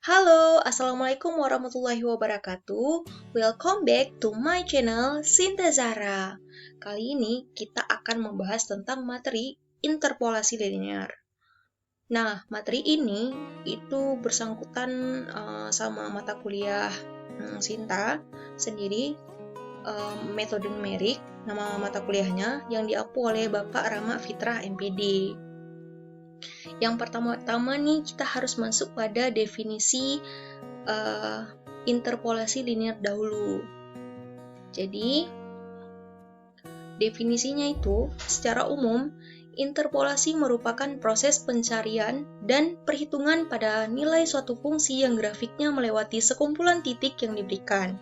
Halo, Assalamualaikum warahmatullahi wabarakatuh. Welcome back to my channel, Sinta Zahra. Kali ini kita akan membahas tentang materi interpolasi linear. Nah, materi ini itu bersangkutan sama mata kuliah Sinta sendiri, metode numerik, nama mata kuliahnya yang diampu oleh Bapak Rama Fitrah MPD. Yang pertama-tama nih kita harus masuk pada definisi interpolasi linear dahulu. Jadi definisinya itu secara umum interpolasi merupakan proses pencarian dan perhitungan pada nilai suatu fungsi yang grafiknya melewati sekumpulan titik yang diberikan.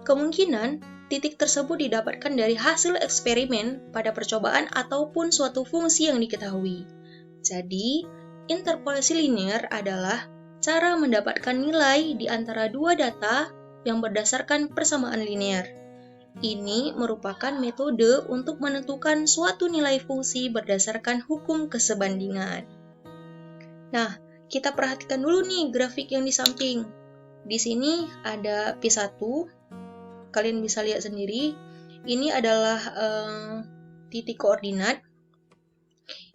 Kemungkinan titik tersebut didapatkan dari hasil eksperimen pada percobaan ataupun suatu fungsi yang diketahui. Jadi, interpolasi linear adalah cara mendapatkan nilai di antara dua data yang berdasarkan persamaan linear. Ini merupakan metode untuk menentukan suatu nilai fungsi berdasarkan hukum kesebandingan. Nah, kita perhatikan dulu nih grafik yang di samping. Di sini ada P1, kalian bisa lihat sendiri. Ini adalah titik koordinat.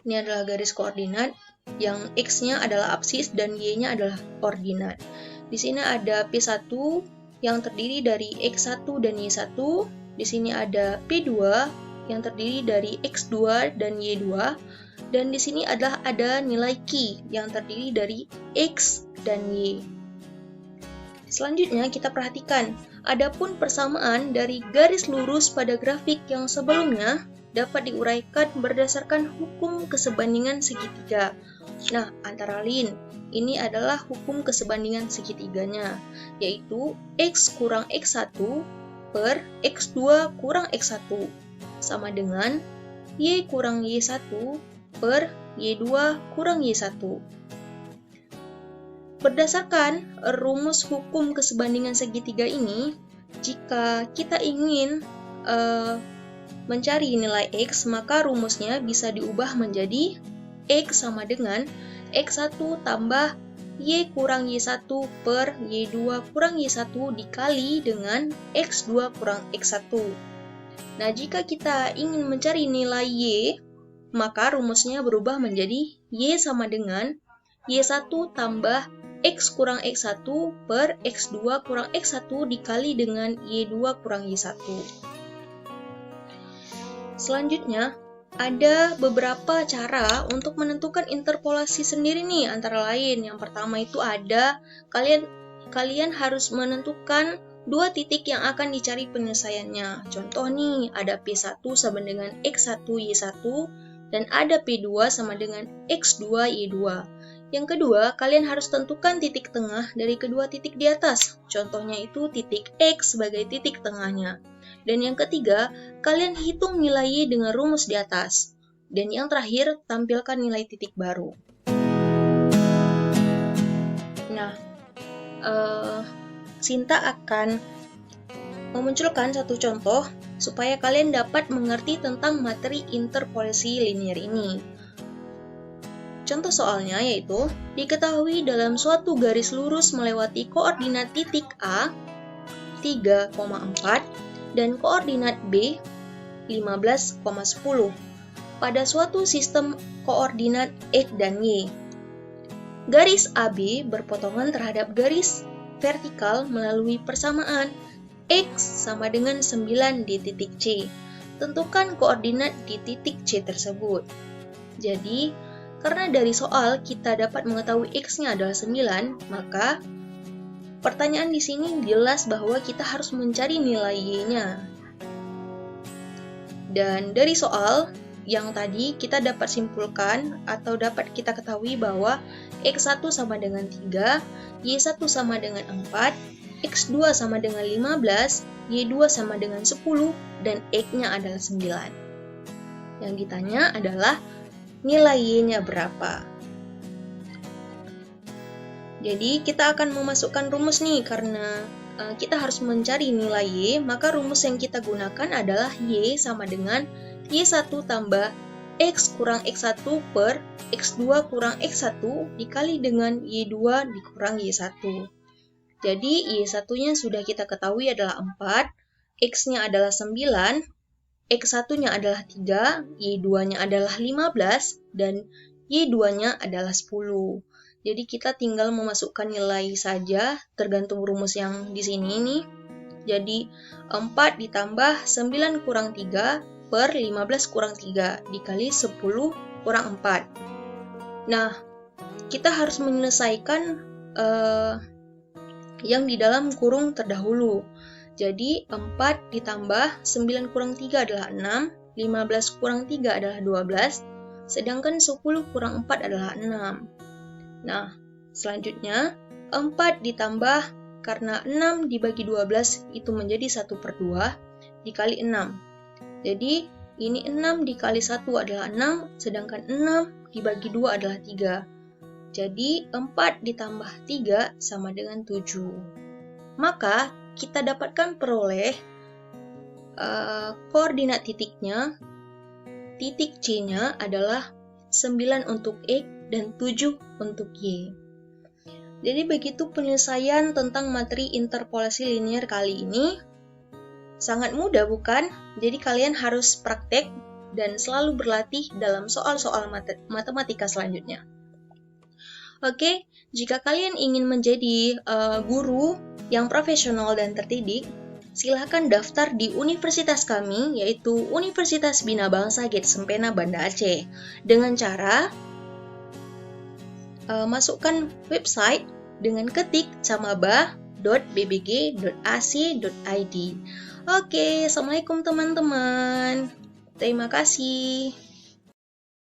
Ini adalah garis koordinat, yang X-nya adalah absis dan Y-nya adalah ordinat. Di sini ada P1 yang terdiri dari X1 dan Y1. Di sini ada P2 yang terdiri dari X2 dan Y2. Dan di sini ada nilai Q yang terdiri dari X dan Y. Selanjutnya kita perhatikan, adapun persamaan dari garis lurus pada grafik yang sebelumnya dapat diuraikan berdasarkan hukum kesebandingan segitiga. Nah, antara lain, ini adalah hukum kesebandingan segitiganya, yaitu X kurang X1 per X2 kurang X1, sama dengan Y kurang Y1 per Y2 kurang Y1. Berdasarkan rumus hukum kesebandingan segitiga ini, jika kita ingin mencari nilai X, maka rumusnya bisa diubah menjadi X sama dengan X1 tambah Y kurang Y1 per Y2 kurang Y1 dikali dengan X2 kurang X1. Nah, jika kita ingin mencari nilai Y, maka rumusnya berubah menjadi Y sama dengan Y1 tambah X kurang X1 per X2 kurang X1 dikali dengan Y2 kurang Y1. Selanjutnya, ada beberapa cara untuk menentukan interpolasi sendiri nih, antara lain. Yang pertama itu ada, kalian harus menentukan dua titik yang akan dicari penyelesaiannya. Contoh nih, ada P1 sama dengan X1 Y1, dan ada P2 sama dengan X2 Y2. Yang kedua, kalian harus tentukan titik tengah dari kedua titik di atas. Contohnya itu titik X sebagai titik tengahnya. Dan yang ketiga, kalian hitung nilai Y dengan rumus di atas. Dan yang terakhir, tampilkan nilai titik baru. Nah, Sinta akan memunculkan satu contoh supaya kalian dapat mengerti tentang materi interpolasi linear ini. Contoh soalnya yaitu, diketahui dalam suatu garis lurus melewati koordinat titik A 3,4 dan koordinat B 15,10 pada suatu sistem koordinat X dan Y. Garis AB berpotongan terhadap garis vertikal melalui persamaan X sama dengan 9 di titik C. Tentukan koordinat di titik C tersebut. Jadi, karena dari soal kita dapat mengetahui X-nya adalah 9, maka pertanyaan di sini jelas bahwa kita harus mencari nilai Y-nya. Dan dari soal yang tadi kita dapat simpulkan atau dapat kita ketahui bahwa X1 sama dengan 3, Y1 sama dengan 4, X2 sama dengan 15, Y2 sama dengan 10, dan X-nya adalah 9. Yang ditanya adalah nilai Y-nya berapa. Jadi kita akan memasukkan rumus nih, karena kita harus mencari nilai Y, maka rumus yang kita gunakan adalah Y sama dengan Y1 tambah X kurang X1 per X2 kurang X1 dikali dengan Y2 dikurang Y1. Jadi Y1-nya sudah kita ketahui adalah 4, X-nya adalah 9, X1-nya adalah 3, Y2-nya adalah 15, dan Y2-nya adalah 10. Jadi kita tinggal memasukkan nilai saja tergantung rumus yang di sini nih. Jadi 4 ditambah 9 kurang 3 per 15 kurang 3 dikali 10 kurang 4. Nah, kita harus menyelesaikan yang di dalam kurung terdahulu. Jadi 4 ditambah 9 kurang 3 adalah 6, 15 kurang 3 adalah 12, sedangkan 10 kurang 4 adalah 6. Nah, selanjutnya 4 ditambah, karena 6 dibagi 12 itu menjadi 1/2 dikali 6. Jadi ini 6 dikali 1 adalah 6, sedangkan 6 dibagi 2 adalah 3. Jadi 4 ditambah 3 sama dengan 7. Maka kita dapatkan peroleh koordinat titiknya, titik C-nya adalah 9 untuk X dan 7 untuk Y. Jadi begitu penyelesaian tentang materi interpolasi linear kali ini. Sangat mudah bukan? Jadi kalian harus praktek dan selalu berlatih dalam soal-soal matematika selanjutnya. Oke, jika kalian ingin menjadi guru yang profesional dan terdidik, silakan daftar di universitas kami, yaitu Universitas Bina Bangsa Gate Sempena Banda Aceh. Dengan cara masukkan website dengan ketik camaba.bbg.ac.id. Oke, assalamualaikum teman-teman. Terima kasih.